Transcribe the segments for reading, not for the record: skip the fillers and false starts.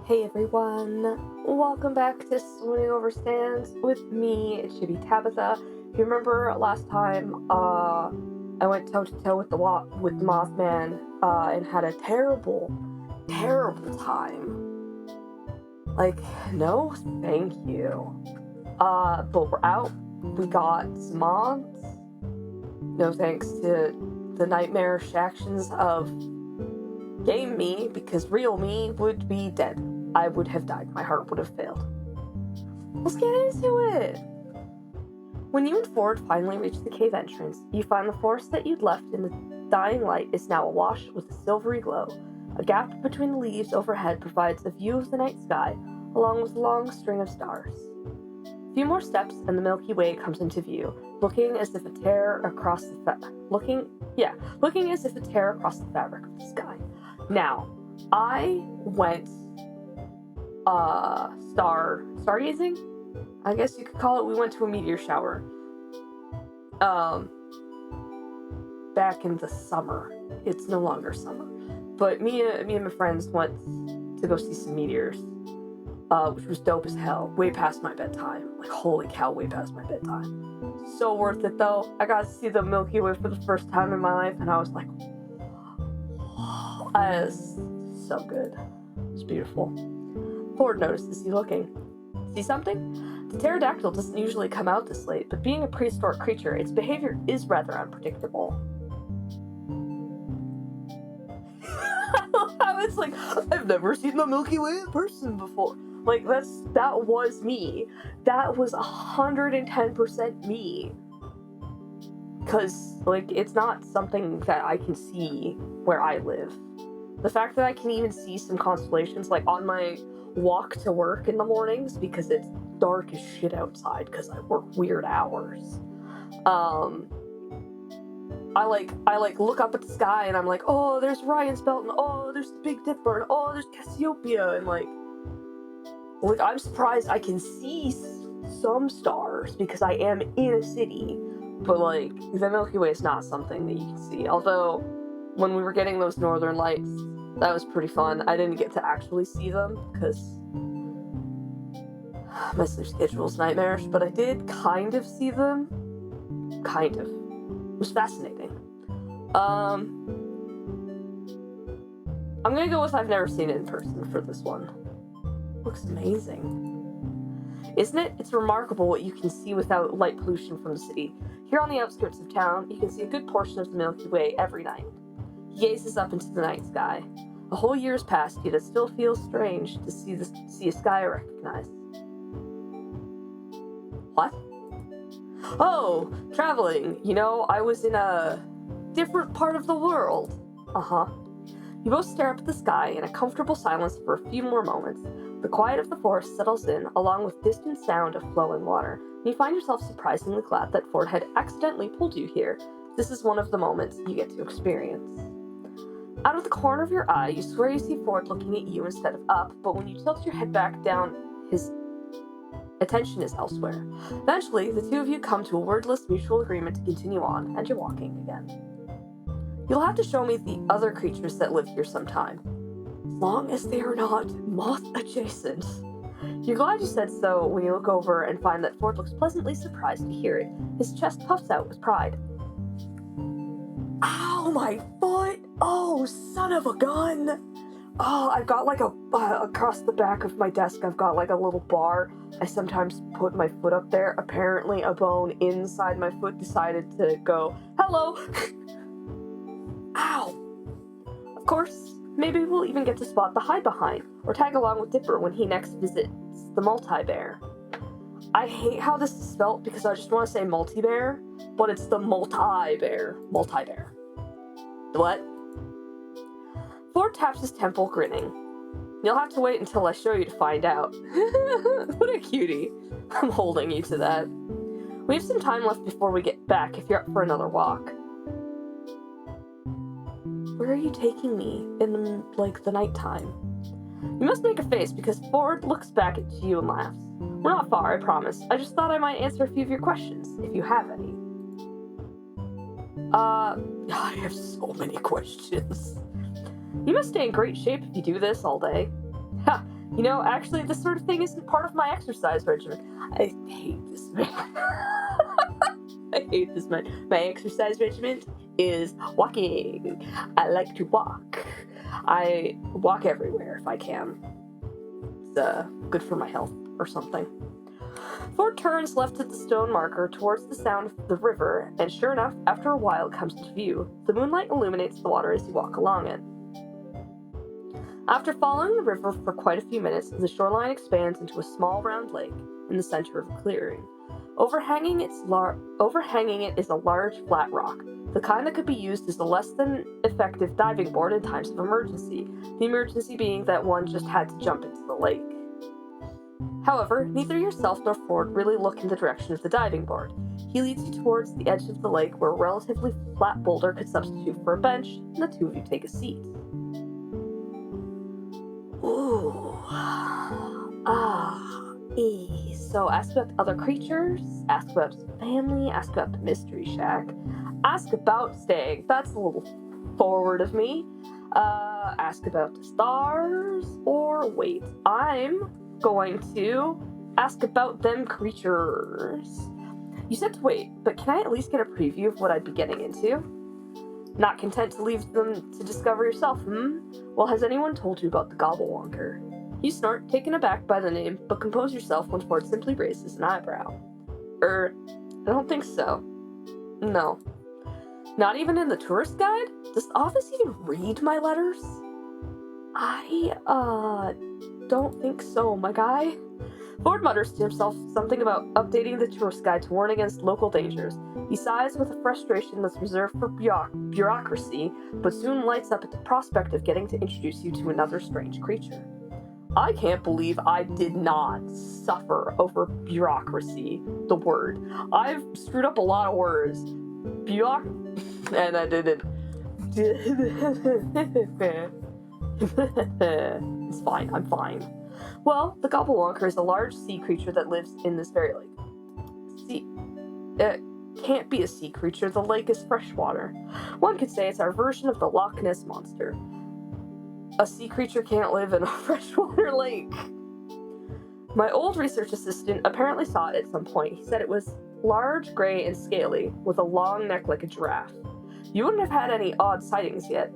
Hey everyone, welcome back to Swooning Over Stands with me, it should be Tabitha. If you remember last time, I went toe-to-toe with the Mothman, and had a terrible time. Like, no thank you. But we're out, we got some mods. No thanks to the nightmarish actions of game me, because real me would be dead. I would have died. My heart would have failed. Let's get into it! When you and Ford finally reach the cave entrance, you find the forest that you'd left in the dying light is now awash with a silvery glow. A gap between the leaves overhead provides a view of the night sky, along with a long string of stars. A few more steps and the Milky Way comes into view, looking as if a tear across the fabric of the sky. Now, I went stargazing? I guess you could call it. We went to a meteor shower. Back in the summer. It's no longer summer. But me and my friends went to go see some meteors. Which was dope as hell. Way past my bedtime. Like, holy cow, way past my bedtime. So worth it though. I got to see the Milky Way for the first time in my life, and I was like, it's so good. It's beautiful. Ford notices you looking. See something? The pterodactyl doesn't usually come out this late, but being a prehistoric creature, its behavior is rather unpredictable. I was like, I've never seen the Milky Way in person before. Like, that was me. That was 110% me. Because, like, it's not something that I can see where I live. The fact that I can even see some constellations, like, on my walk to work in the mornings, because it's dark as shit outside, because I work weird hours. I look up at the sky, and I'm like, oh, there's Orion's Belt, and oh, there's the Big Dipper, and oh, there's Cassiopeia, and, like, I'm surprised I can see some stars, because I am in a city, but, like, the Milky Way is not something that you can see, although when we were getting those northern lights, that was pretty fun. I didn't get to actually see them, because my sleep schedule's nightmarish, but I did kind of see them. Kind of. It was fascinating. I'm gonna go with I've never seen it in person for this one. Looks amazing. Isn't it? It's remarkable what you can see without light pollution from the city. Here on the outskirts of town, you can see a good portion of the Milky Way every night. He gazes up into the night sky. A whole year has passed, yet it still feels strange to see a sky I recognize. What? Oh, traveling. You know, I was in a different part of the world. Uh-huh. You both stare up at the sky in a comfortable silence for a few more moments. The quiet of the forest settles in, along with distant sound of flowing water, and you find yourself surprisingly glad that Ford had accidentally pulled you here. This is one of the moments you get to experience. Out of the corner of your eye, you swear you see Ford looking at you instead of up, but when you tilt your head back down, his attention is elsewhere. Eventually, the two of you come to a wordless mutual agreement to continue on, and you're walking again. You'll have to show me the other creatures that live here sometime, as long as they are not moth-adjacent. You're glad you said so when you look over and find that Ford looks pleasantly surprised to hear it. His chest puffs out with pride. Ow, my foot! Oh, son of a gun! Oh, I've got like across the back of my desk, I've got like a little bar. I sometimes put my foot up there. Apparently a bone inside my foot decided to go, hello! Ow! Of course, maybe we'll even get to spot the hide behind, or tag along with Dipper when he next visits the multi-bear. I hate how this is spelt because I just want to say multi-bear, but it's the multi-bear. Multi-bear. What? Ford taps his temple, grinning. You'll have to wait until I show you to find out. What a cutie. I'm holding you to that. We have some time left before we get back if you're up for another walk. Where are you taking me in, the nighttime? You must make a face because Ford looks back at you and laughs. We're not far, I promise. I just thought I might answer a few of your questions, if you have any. I have so many questions. You must stay in great shape if you do this all day. Ha! You know, actually, this sort of thing isn't part of my exercise regimen. I hate this man. I hate this man. My exercise regimen is walking. I like to walk. I walk everywhere if I can. It's good for my health or something. Ford turns left at the stone marker towards the sound of the river, and sure enough, after a while it comes into view. The moonlight illuminates the water as you walk along it. After following the river for quite a few minutes, the shoreline expands into a small round lake in the center of the clearing. Overhanging it is a large flat rock, the kind that could be used as a less than effective diving board in times of emergency, the emergency being that one just had to jump into the lake. However, neither yourself nor Ford really look in the direction of the diving board. He leads you towards the edge of the lake where a relatively flat boulder could substitute for a bench, and the two of you take a seat. Ooh. So ask about other creatures, ask about family, ask about the mystery shack, ask about staying. That's a little forward of me. Ask about the stars, or wait, I'm going to ask about them creatures. You said to wait, but can I at least get a preview of what I'd be getting into? Not content to leave them to discover yourself, Well, has anyone told you about the Gobblewonker? You snort, taken aback by the name, but compose yourself when Ford simply raises an eyebrow. I don't think so. No. Not even in the tourist guide? Does the office even read my letters? I don't think so, my guy. Ford mutters to himself something about updating the tourist guide to warn against local dangers. He sighs with a frustration that's reserved for bureaucracy, but soon lights up at the prospect of getting to introduce you to another strange creature. I can't believe I did not suffer over bureaucracy, the word. I've screwed up a lot of words. And I didn't. It's fine, I'm fine. Well, the Gobblewonker is a large sea creature that lives in this very lake. It can't be a sea creature, the lake is freshwater. One could say it's our version of the Loch Ness Monster. A sea creature can't live in a freshwater lake. My old research assistant apparently saw it at some point. He said it was large, gray, and scaly, with a long neck like a giraffe. You wouldn't have had any odd sightings yet.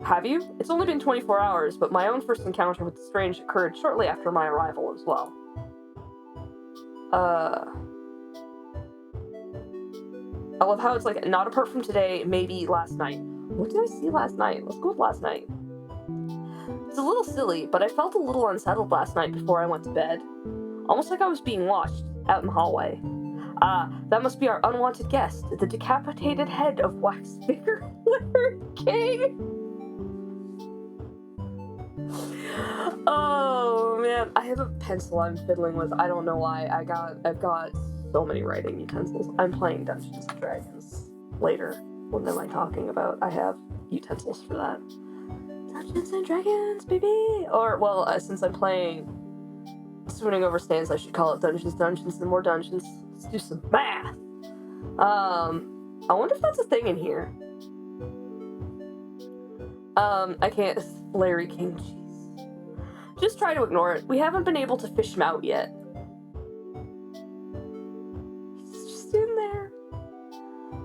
Have you? It's only been 24 hours, but my own first encounter with the strange occurred shortly after my arrival as well. I love how it's like, not apart from today, maybe last night. What did I see last night? Let's go with last night. It's a little silly, but I felt a little unsettled last night before I went to bed. Almost like I was being watched out in the hallway. That must be our unwanted guest, the decapitated head of wax figure King. Oh man, I have a pencil I'm fiddling with. I don't know why. I've got so many writing utensils. I'm playing Dungeons and Dragons later. What am I talking about? I have utensils for that. Dungeons and Dragons, baby! Or, well, since I'm playing Swooning over Stands, I should call it Dungeons, and more dungeons. Let's do some math! I wonder if that's a thing in here. I can't. Larry King, jeez. Just try to ignore it. We haven't been able to fish him out yet. He's just in there.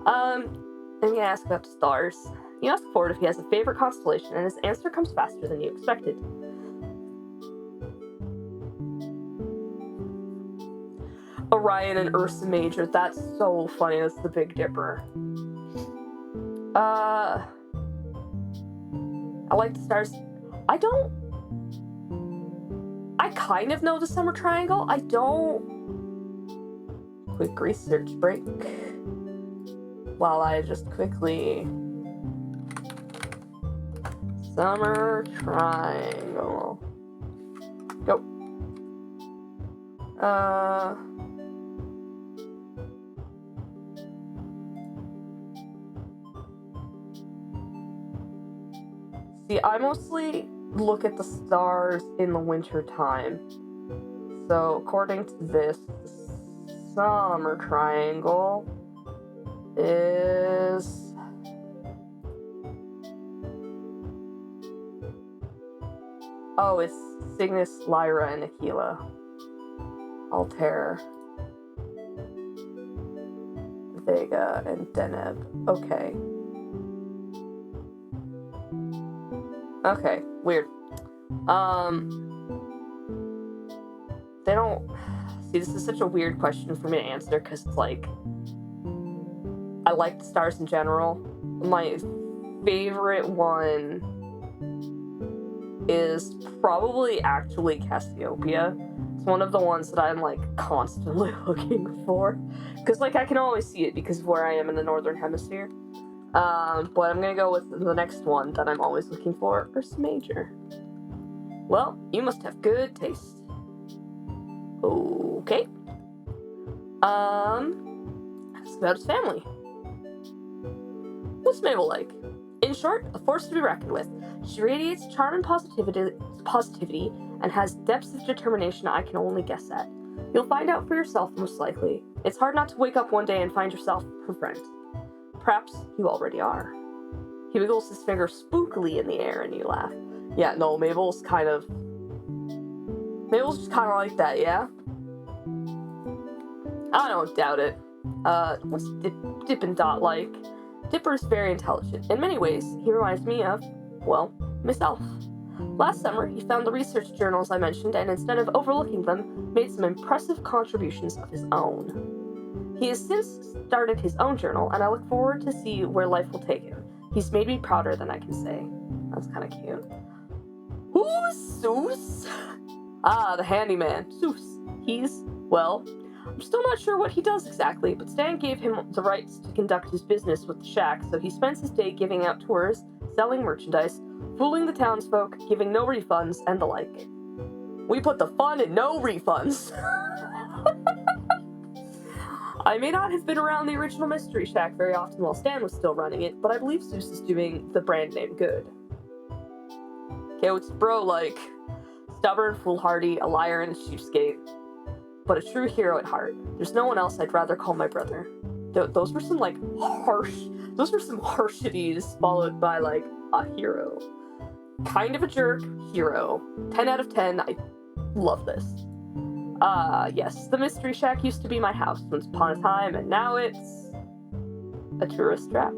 I'm gonna ask about the stars. You ask Ford if he has a favorite constellation, and his answer comes faster than you expected. Orion and Ursa Major, that's so funny, that's the Big Dipper. I like the stars. I kind of know the Summer Triangle. I don't. Quick research break. While I just quickly. Summer Triangle. Go. See, I mostly look at the stars in the winter time. So, according to this, the Summer Triangle is... Oh, it's Cygnus, Lyra, and Aquila. Altair, Vega, and Deneb. Okay. Okay, weird. They don't... See, this is such a weird question for me to answer, because it's like... I like the stars in general. My favorite one is probably actually Cassiopeia. It's one of the ones that I'm, like, constantly looking for. Because, like, I can always see it because of where I am in the northern hemisphere. But I'm gonna go with the next one that I'm always looking for, Ursa Major. Well, you must have good taste. Okay. Ask about his family. What's Mabel like? In short, a force to be reckoned with. She radiates charm and positivity and has depths of determination I can only guess at. You'll find out for yourself, most likely. It's hard not to wake up one day and find yourself her friend. Perhaps you already are. He wiggles his finger spookily in the air and you laugh. Yeah, no, Mabel's just kind of like that, yeah? I don't doubt it. What's Dippin' Dot like? Dipper's very intelligent. In many ways, he reminds me of, well, myself. Last summer, he found the research journals I mentioned and instead of overlooking them, made some impressive contributions of his own. He has since started his own journal, and I look forward to see where life will take him. He's made me prouder than I can say. That's kind of cute. Who's Seuss? Ah, the handyman, Seuss. He's, well, I'm still not sure what he does exactly, but Stan gave him the rights to conduct his business with the shack, so he spends his day giving out tours, selling merchandise, fooling the townsfolk, giving no refunds, and the like. We put the fun in no refunds. I may not have been around the original Mystery Shack very often while Stan was still running it, but I believe Seuss is doing the brand name good. Okay, what's bro like? Stubborn, foolhardy, a liar, and a cheapskate. But a true hero at heart. There's no one else I'd rather call my brother. Those were some, like, harshities followed by, like, a hero. Kind of a jerk, hero. 10 out of 10, I love this. Yes, the Mystery Shack used to be my house once upon a time, and now it's a tourist trap.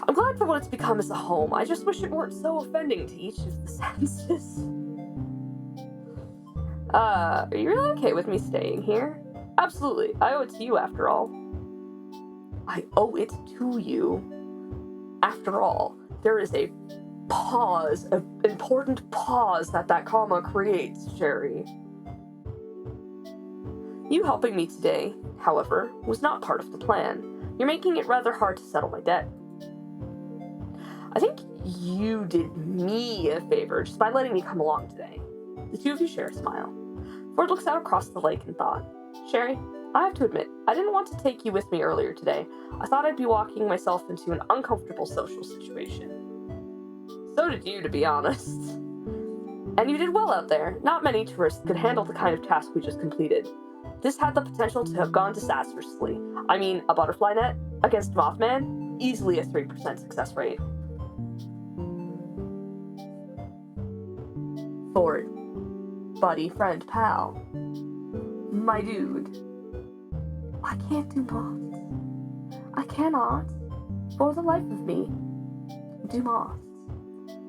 I'm glad for what it's become as a home. I just wish it weren't so offending to each of the senses. Are you really okay with me staying here? Absolutely. I owe it to you, after all. I owe it to you. After all, there is a pause, an important pause that comma creates, Sherry. You helping me today, however, was not part of the plan. You're making it rather hard to settle my debt. I think you did me a favor just by letting me come along today. The two of you share a smile. Ford looks out across the lake in thought. Sherry, I have to admit, I didn't want to take you with me earlier today. I thought I'd be walking myself into an uncomfortable social situation. So did you, to be honest. And you did well out there. Not many tourists could handle the kind of task we just completed. This had the potential to have gone disastrously. I mean, a butterfly net against Mothman? Easily a 3% success rate. Ford. Buddy, friend, pal. My dude. I can't do moths. I cannot, for the life of me, do moths.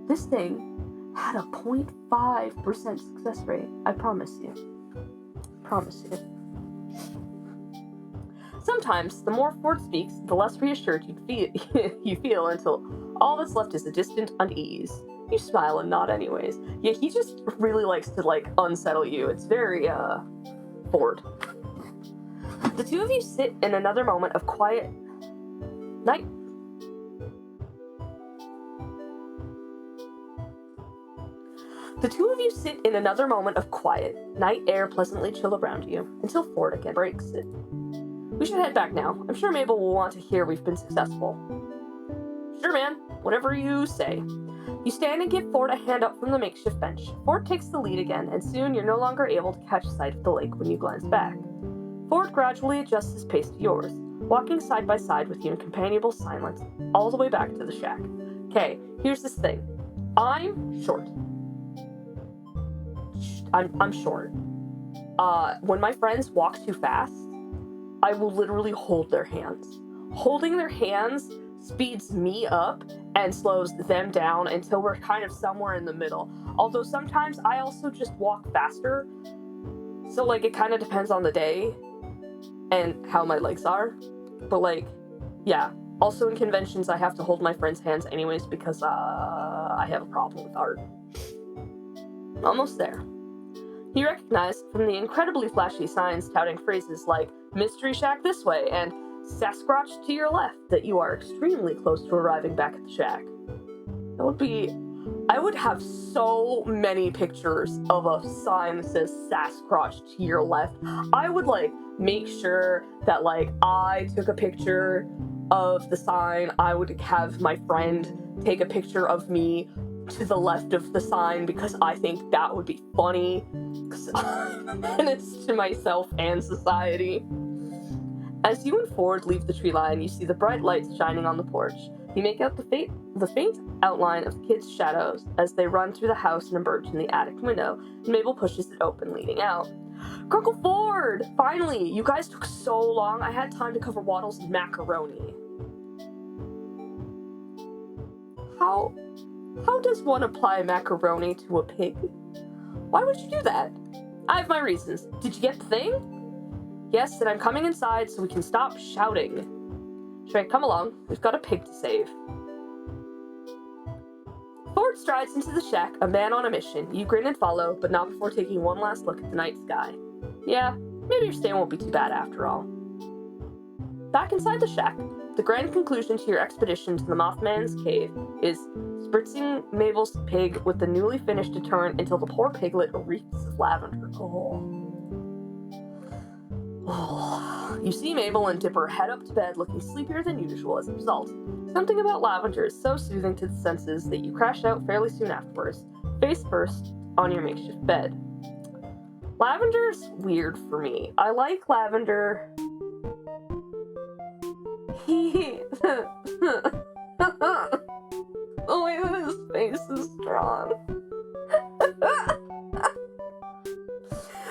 This thing had a 0.5% success rate. I promise you. Promise you. Sometimes, the more Ford speaks, the less reassured you feel until all that's left is a distant unease. You smile and nod anyways. Yeah, he just really likes to, like, unsettle you. It's very, Ford. The two of you sit in another moment of quiet night. The two of you sit in another moment of quiet, night air pleasantly chill around you, until Ford again breaks it. We should head back now. I'm sure Mabel will want to hear we've been successful. Sure, man. Whatever you say. You stand and give Ford a hand up from the makeshift bench. Ford takes the lead again, and soon you're no longer able to catch sight of the lake when you glance back. Ford gradually adjusts his pace to yours, walking side by side with you in companionable silence, all the way back to the shack. Okay, here's this thing. I'm short. I'm short. When my friends walk too fast, I will literally hold their hands. Holding their hands speeds me up and slows them down until we're kind of somewhere in the middle. Although sometimes I also just walk faster. So, like, it kind of depends on the day and how my legs are. But, like, yeah. Also in conventions, I have to hold my friends' hands anyways because I have a problem with art. Almost there. You recognize from the incredibly flashy signs touting phrases like Mystery Shack this way and Sasquatch to your left that you are extremely close to arriving back at the shack. I would have so many pictures of a sign that says Sasquatch to your left. I would, like, make sure that, like, I took a picture of the sign. I would have my friend take a picture of me to the left of the sign because I think that would be funny. Because I'm a menace to myself and society. As you and Ford leave the tree line, you see the bright lights shining on the porch. You make out the faint outline of the kids' shadows as they run through the house and emerge in the attic window, and Mabel pushes it open, leading out. Grunkle Ford! Finally! You guys took so long, I had time to cover Waddles and macaroni. How does one apply macaroni to a pig? Why would you do that? I have my reasons. Did you get the thing? Yes, and I'm coming inside so we can stop shouting. Shrek, come along. We've got a pig to save. Ford strides into the shack, a man on a mission. You grin and follow, but not before taking one last look at the night sky. Yeah, maybe your stay won't be too bad after all. Back inside the shack, the grand conclusion to your expedition to the Mothman's cave is spritzing Mabel's pig with the newly finished deterrent until the poor piglet reeks of lavender. You see Mabel and Dipper head up to bed looking sleepier than usual as a result. Something about lavender is so soothing to the senses that you crash out fairly soon afterwards, face first on your makeshift bed. Lavender's weird for me. I like lavender. The way that his face is drawn.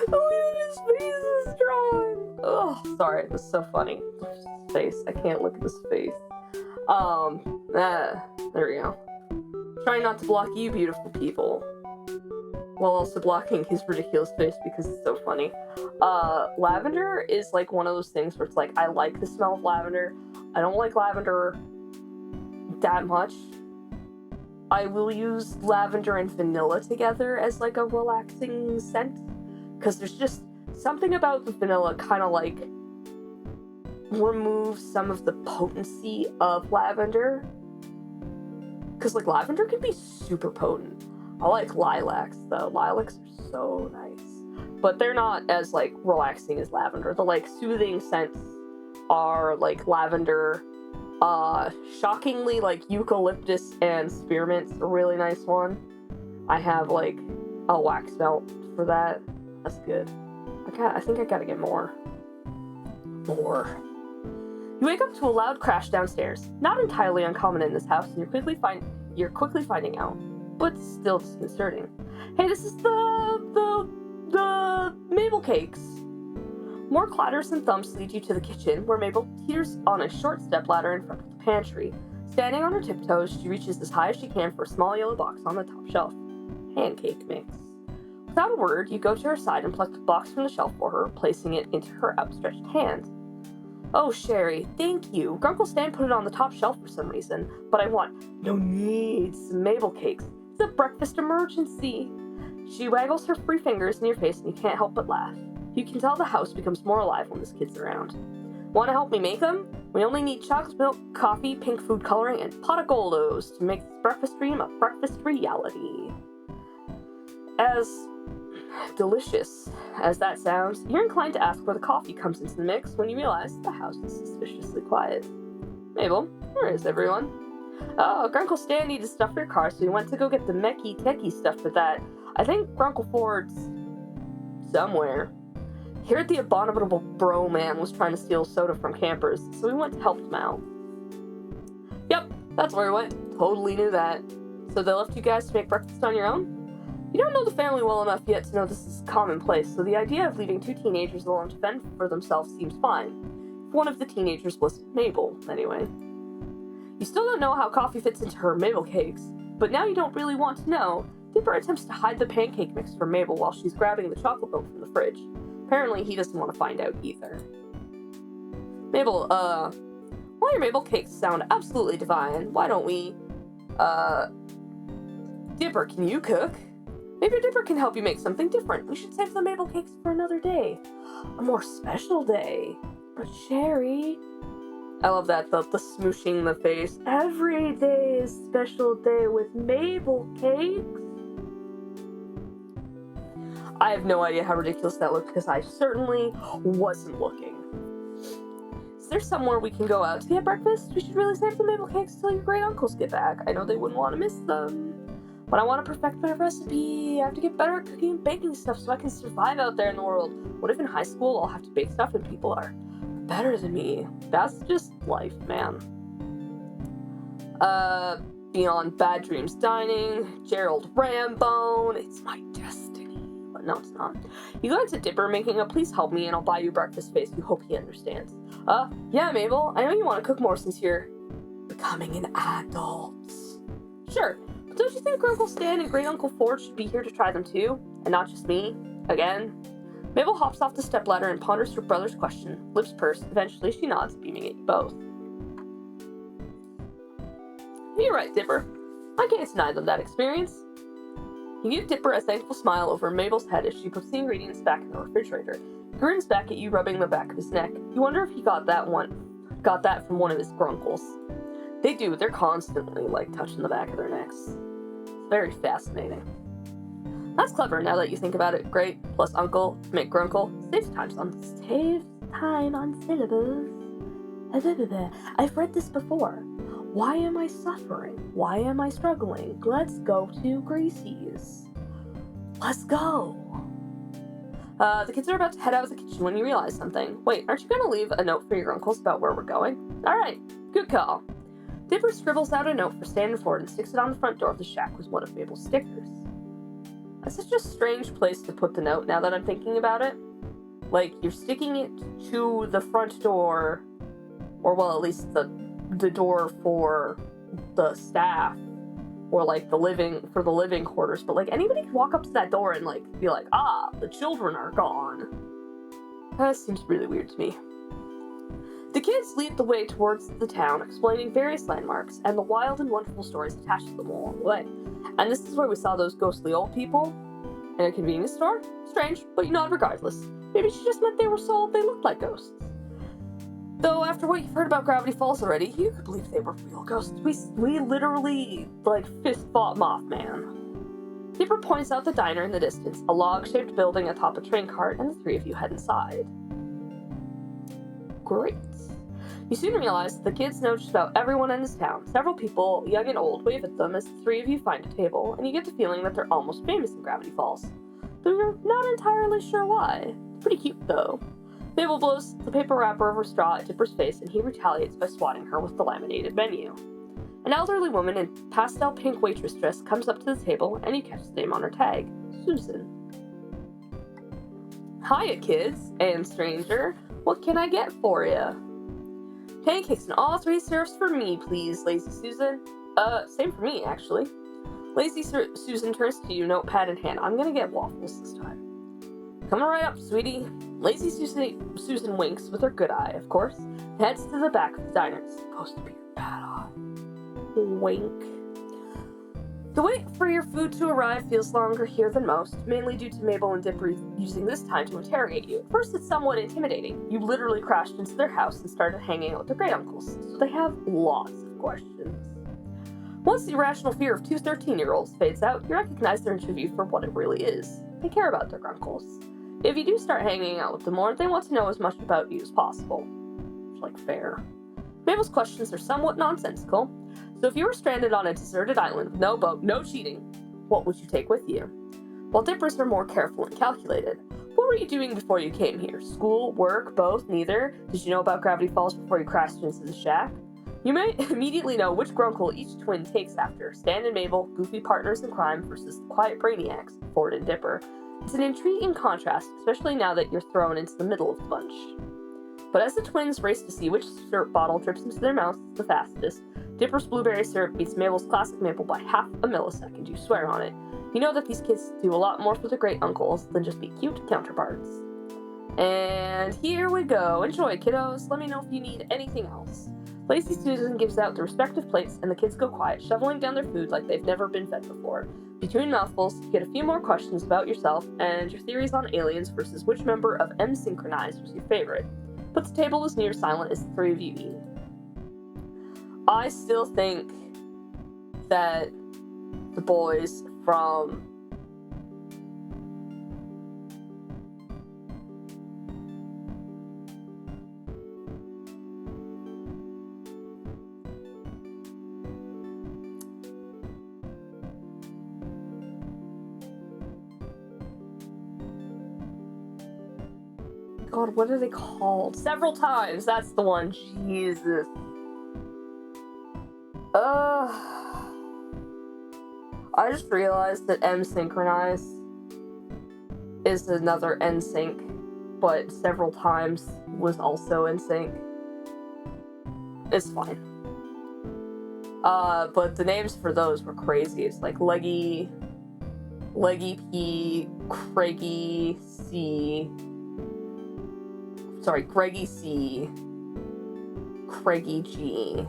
The way that his face is drawn. Oh, sorry, this is so funny. His face. I can't look at his face. There we go. Trying not to block you beautiful people, while also blocking his ridiculous face because it's so funny. Lavender is like one of those things where it's like, I like the smell of lavender. I don't like lavender that much. I will use lavender and vanilla together as like a relaxing scent, because there's just something about the vanilla kind of like removes some of the potency of lavender. Because like lavender can be super potent. I like lilacs though. Lilacs are so nice, but they're not as like relaxing as lavender. The like soothing scents are like lavender. Shockingly, like eucalyptus and spearmint's a really nice one. I have like a wax melt for that. That's good. I think I gotta get more. You wake up to a loud crash downstairs. Not entirely uncommon in this house, and you're quickly finding out, but still disconcerting. Hey, this is the Mabel cakes. More clatters and thumps lead you to the kitchen, where Mabel teeters on a short stepladder in front of the pantry. Standing on her tiptoes, she reaches as high as she can for a small yellow box on the top shelf. Pancake mix. Without a word, you go to her side and pluck the box from the shelf for her, placing it into her outstretched hand. Oh, Sherry, thank you. Grunkle Stan put it on the top shelf for some reason, but I want some Mabel cakes. It's a breakfast emergency. She waggles her free fingers in your face and you can't help but laugh. You can tell the house becomes more alive when this kid's around. Want to help me make them? We only need chocolate milk, coffee, pink food coloring, and pot of Goldos to make this breakfast dream a breakfast reality. As delicious as that sounds, you're inclined to ask where the coffee comes into the mix when you realize the house is suspiciously quiet. Mabel, where is everyone? Oh, Grunkle Stan needed stuff for your car, so he went to go get the Mecky Techie stuff for that. I think Grunkle Ford's somewhere. Here the abominable bro man was trying to steal soda from campers, so we went to help him out. Yep, that's where we went. Totally knew that. So they left you guys to make breakfast on your own? You don't know the family well enough yet to know this is commonplace, so the idea of leaving two teenagers alone to fend for themselves seems fine. If one of the teenagers was Mabel, anyway. You still don't know how coffee fits into her Mabel cakes, but now you don't really want to know. Dipper attempts to hide the pancake mix from Mabel while she's grabbing the chocolate milk from the fridge. Apparently, he doesn't want to find out either. Mabel, while your Mabel cakes sound absolutely divine, why don't we, Dipper, can you cook? Maybe Dipper can help you make something different. We should save the Mabel cakes for another day. A more special day. But Sherry... I love that, the smooshing the face. Every day is special day with Mabel cakes. I have no idea how ridiculous that looked because I certainly wasn't looking. Is there somewhere we can go out to get breakfast? We should really save the Mabel cakes till your great uncles get back. I know they wouldn't want to miss them. But I want to perfect my recipe. I have to get better at cooking and baking stuff so I can survive out there in the world. What if in high school I'll have to bake stuff and people are better than me? That's just life, man. Beyond Bad Dreams Dining, Gerald Rambone, it's my destiny. But no, it's not. You go into Dipper making a please help me and I'll buy you breakfast face. You hope he understands. Yeah, Mabel, I know you want to cook more since you're becoming an adult. Sure, but don't you think Uncle Stan and Great Uncle Ford should be here to try them too? And not just me? Again? Mabel hops off the stepladder and ponders her brother's question, lips pursed. Eventually, she nods, beaming at you both. You're right, Dipper. I can't deny them that experience. You give Dipper a thankful smile over Mabel's head as she puts the ingredients back in the refrigerator. He grins back at you, rubbing the back of his neck. You wonder if he got that from one of his grunkles. They do. They're constantly, touching the back of their necks. It's very fascinating. That's clever, now that you think about it. Great plus uncle to make grunkle. Saves time on syllables. I've read this before. Why am I suffering? Why am I struggling? Let's go to Greasy's. Let's go. The kids are about to head out of the kitchen when you realize something. Wait, aren't you going to leave a note for your uncles about where we're going? Alright, good call. Dipper scribbles out a note for Stan and Ford and sticks it on the front door of the shack with one of Mabel's stickers. That's such a strange place to put the note now that I'm thinking about it. You're sticking it to the front door, or well, at least the door for the staff, or the living quarters, but anybody could walk up to that door and be like, the children are gone. That seems really weird to me. The kids lead the way towards the town, explaining various landmarks and the wild and wonderful stories attached to them along the way. And this is where we saw those ghostly old people in a convenience store. Strange, but you nod regardless. Maybe she just meant they were so old they looked like ghosts. Though after what you've heard about Gravity Falls already, you could believe they were real ghosts. We literally, fist fought Mothman. Dipper points out the diner in the distance, a log-shaped building atop a train cart, and the three of you head inside. Great. You soon realize that the kids know just about everyone in this town. Several people, young and old, wave at them as the three of you find a table, and you get the feeling that they're almost famous in Gravity Falls. Though you're not entirely sure why. Pretty cute, though. Mabel blows the paper wrapper over straw at Dipper's face, and he retaliates by swatting her with the laminated menu. An elderly woman in pastel pink waitress dress comes up to the table, and you catch the name on her tag, Susan. Hiya, kids and stranger. What can I get for ya? Pancakes and all 3 syrups for me, please, Lazy Susan. Same for me, actually. Lazy Susan turns to you, notepad in hand. I'm gonna get waffles this time. Coming right up, sweetie. Lazy Susan winks with her good eye, of course, and heads to the back of the diner. It's supposed to be your bad eye. Wink. The wait for your food to arrive feels longer here than most, mainly due to Mabel and Dipper using this time to interrogate you. At first, it's somewhat intimidating. You literally crashed into their house and started hanging out with their great uncles, so they have lots of questions. Once the irrational fear of 2 13-year-olds fades out, you recognize their interview for what it really is. They care about their uncles. If you do start hanging out with them more, they want to know as much about you as possible. It's fair. Mabel's questions are somewhat nonsensical. So if you were stranded on a deserted island with no boat, no cheating, what would you take with you? While Dippers are more careful and calculated. What were you doing before you came here? School, work, both, neither? Did you know about Gravity Falls before you crashed into the shack? You may immediately know which grunkle each twin takes after. Stan and Mabel, goofy partners in crime, versus quiet brainiacs, Ford and Dipper. It's an intriguing contrast, especially now that you're thrown into the middle of the bunch. But as the twins race to see which syrup bottle drips into their mouths the fastest, Dipper's blueberry syrup beats Mabel's classic maple by half a millisecond, you swear on it. You know that these kids do a lot more for their great uncles than just be cute counterparts. And here we go. Enjoy, kiddos. Let me know if you need anything else. Lazy Susan gives out the respective plates, and the kids go quiet, shoveling down their food like they've never been fed before. Between mouthfuls, you get a few more questions about yourself and your theories on aliens versus which member of M Synchronized was your favorite. But the table was near silent as the three of you eat. I still think that the boys from God, what are they called? Several times, that's the one. Jesus. I just realized that M Synchronized is another NSYNC, but several times was also NSYNC. It's fine. But the names for those were crazy. It's like Leggy P, Greggy C, Craigie G,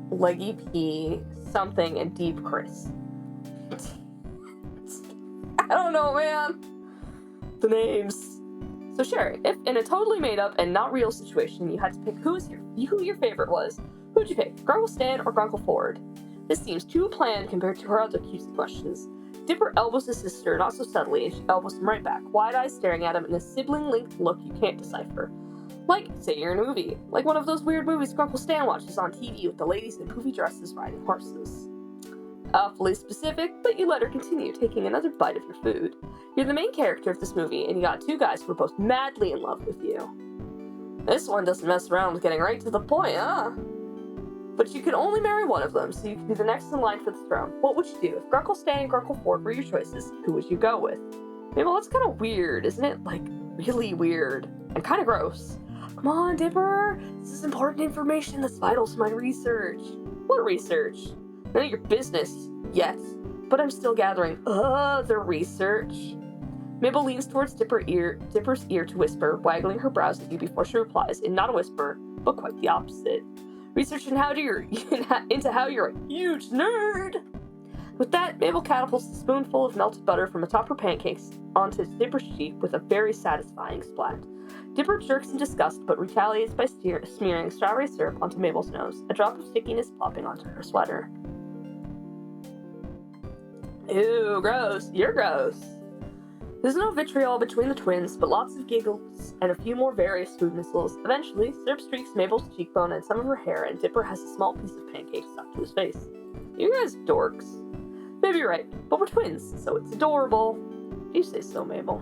Leggy P, something, and Deep Chris. I don't know, man. The names. So Sherry, if in a totally made up and not real situation you had to pick who your favorite was, who'd you pick? Grunkle Stan or Grunkle Ford? This seems too planned compared to her other cutesy questions. Dipper elbows his sister not so subtly, and she elbows him right back, wide-eyed staring at him in a sibling-linked look you can't decipher. Like, say you're in a movie. Like one of those weird movies Grunkle Stan watches on TV with the ladies in poofy dresses riding horses. Awfully specific, but you let her continue, taking another bite of your food. You're the main character of this movie, and you got two guys who are both madly in love with you. This one doesn't mess around with getting right to the point, huh? But you could only marry one of them, so you could be the next in line for the throne. What would you do? If Grunkle Stan and Grunkle Ford were your choices, who would you go with? Maybe that's kind of weird, isn't it? Like, really weird. And kind of gross. Come on, Dipper! This is important information that's vital to my research. What research? None of your business yet, but I'm still gathering other research. Mabel leans towards Dipper's ear to whisper, waggling her brows at you before she replies, in not a whisper, but quite the opposite. Research into how you're a huge nerd! With that, Mabel catapults a spoonful of melted butter from atop her pancakes onto Dipper's cheek with a very satisfying splat. Dipper jerks in disgust, but retaliates by smearing strawberry syrup onto Mabel's nose, a drop of stickiness plopping onto her sweater. Ew, gross. You're gross. There's no vitriol between the twins, but lots of giggles and a few more various food missiles. Eventually, syrup streaks Mabel's cheekbone and some of her hair, and Dipper has a small piece of pancake stuck to his face. You guys dorks. Maybe you're right, but we're twins, so it's adorable. You say so, Mabel.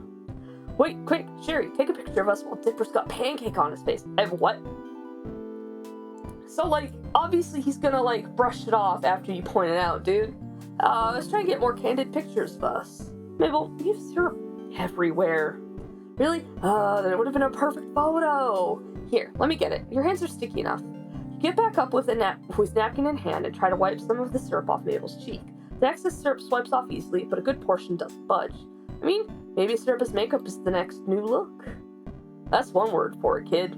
Wait, quick, Sherry, take a picture of us while Dipper's got pancake on his face. I have what? So, obviously he's gonna, brush it off after you point it out, dude. Let's try and get more candid pictures of us. Mabel, you have syrup everywhere. Really? Then it would have been a perfect photo. Here, let me get it. Your hands are sticky enough. You get back up with napkin in hand and try to wipe some of the syrup off Mabel's cheek. The excess syrup swipes off easily, but a good portion doesn't budge. I mean, maybe syrup as makeup is the next new look. That's one word for it, kid.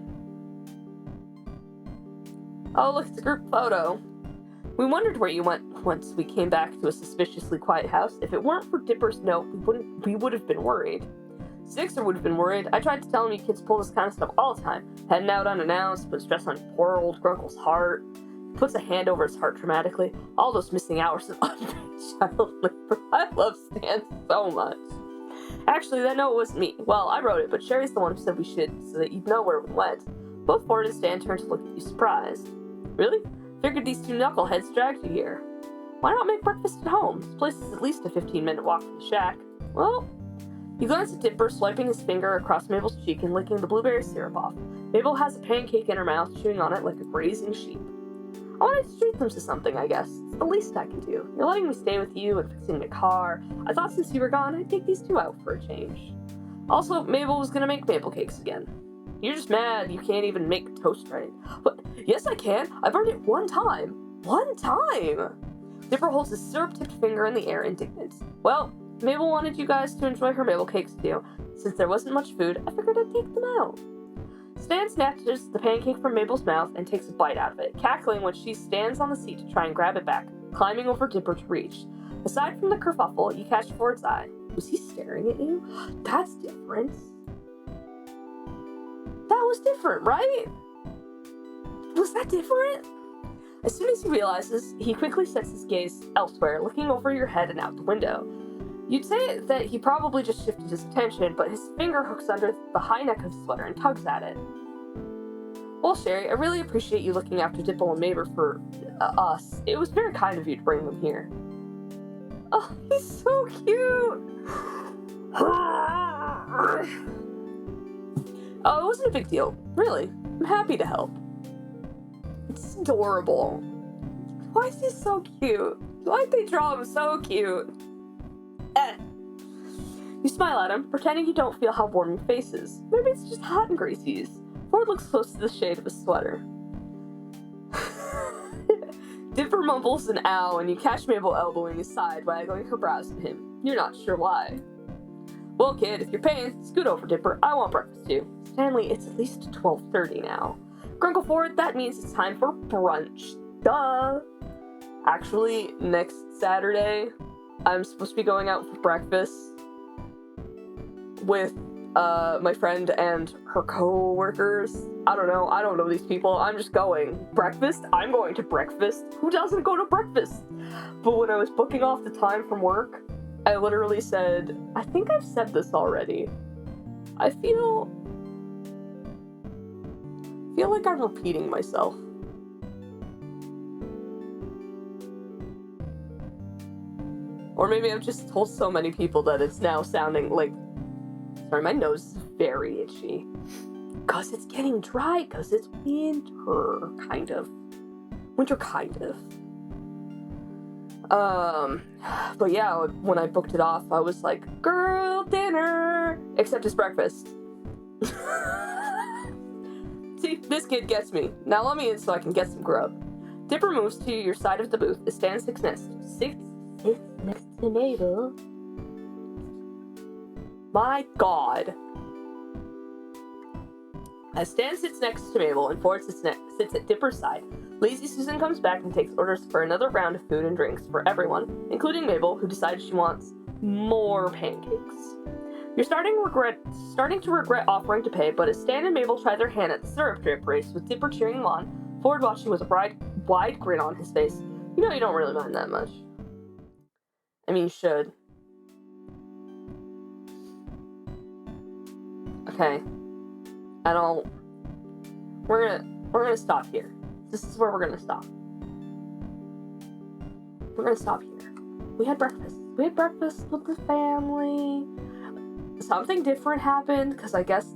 Oh, look, it's a group photo. We wondered where you went once we came back to a suspiciously quiet house. If it weren't for Dipper's note, we would have been worried. Sixer would have been worried. I tried to tell him you kids pull this kind of stuff all the time. Heading out unannounced, put stress on poor old Grunkle's heart. Puts a hand over his heart dramatically. All those missing hours of unpaid child labor. I love Stan so much. Actually, that note wasn't me. Well, I wrote it, but Sherry's the one who said we should, so that you'd know where we went. Both Ford and Stan turned to look at you surprised. Really? Figured these two knuckleheads dragged you here. Why not make breakfast at home? This place is at least a 15-minute walk from the shack. Well, you glance at Dipper, swiping his finger across Mabel's cheek and licking the blueberry syrup off. Mabel has a pancake in her mouth, chewing on it like a grazing sheep. I wanted to treat them to something, I guess. It's the least I can do. You're letting me stay with you and fixing my car. I thought since you were gone, I'd take these two out for a change. Also, Mabel was gonna make maple cakes again. You're just mad you can't even make toast right. But yes, I can. I burned it one time. One time! Dipper holds his syrup-tipped finger in the air, indignant. Well, Mabel wanted you guys to enjoy her maple cakes too. Since there wasn't much food, I figured I'd take them out. Stan snatches the pancake from Mabel's mouth and takes a bite out of it, cackling when she stands on the seat to try and grab it back, climbing over Dipper to reach. Aside from the kerfuffle, you catch Ford's eye. Was he staring at you? That's different. That was different, right? Was that different? As soon as he realizes, he quickly sets his gaze elsewhere, looking over your head and out the window. You'd say that he probably just shifted his attention, but his finger hooks under the high neck of his sweater and tugs at it. Well, Sherry, I really appreciate you looking after Dipple and Mabel for us. It was very kind of you to bring them here. Oh, he's so cute! Oh, it wasn't a big deal. Really. I'm happy to help. It's adorable. Why is he so cute? Why'd they draw him so cute? You smile at him, pretending you don't feel how warm your face is. Maybe it's just hot and Greasy's. Ford looks close to the shade of his sweater. Dipper mumbles an ow, and you catch Mabel elbowing his side, waggling her brows at him. You're not sure why. Well, kid, if you're paying, scoot over, Dipper. I want breakfast too. Stanley, it's at least 12:30 now. Grunkle Ford, that means it's time for brunch. Duh! Actually, next Saturday, I'm supposed to be going out for breakfast with my friend and her co-workers. I don't know these people. I'm just going. Breakfast? I'm going to breakfast. Who doesn't go to breakfast? But when I was booking off the time from work, I literally said, I think I've said this already. I feel like I'm repeating myself. Or maybe I've just told so many people that it's now sounding like... Sorry, my nose is very itchy. Because it's getting dry, because it's winter, kind of. Winter, kind of. But yeah, when I booked it off, I was like, girl, dinner! Except it's breakfast. See, this kid gets me. Now let me in so I can get some grub. Dipper moves to your side of the booth. It stands sits next to Mabel. My God. As Stan sits next to Mabel and Ford sits at Dipper's side, Lazy Susan comes back and takes orders for another round of food and drinks for everyone, including Mabel, who decides she wants more pancakes. You're starting to regret offering to pay, but as Stan and Mabel try their hand at the syrup drip race with Dipper cheering them on, Ford watching with a wide grin on his face, you know you don't really mind that much. I mean, you should. Okay. We're gonna stop here. This is where we're gonna stop. We're gonna stop here. We had breakfast. We had breakfast with the family. Something different happened,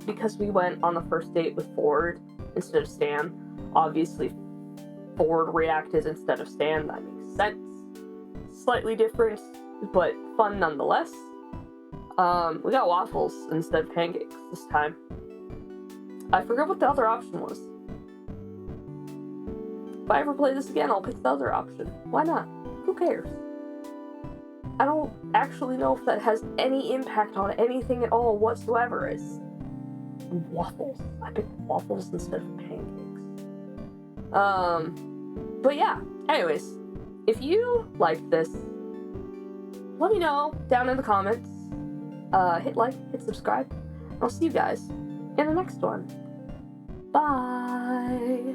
because we went on the first date with Ford instead of Stan. Obviously, Ford reacted instead of Stan. That makes sense. Slightly different, but fun nonetheless. We got waffles instead of pancakes this time. I forget what the other option was. If I ever play this again, I'll pick the other option. Why not? Who cares? I don't actually know if that has any impact on anything at all whatsoever. It's waffles. I picked waffles instead of pancakes. But yeah. Anyways, if you liked this, let me know down in the comments. Hit like, hit subscribe. I'll see you guys in the next one. Bye.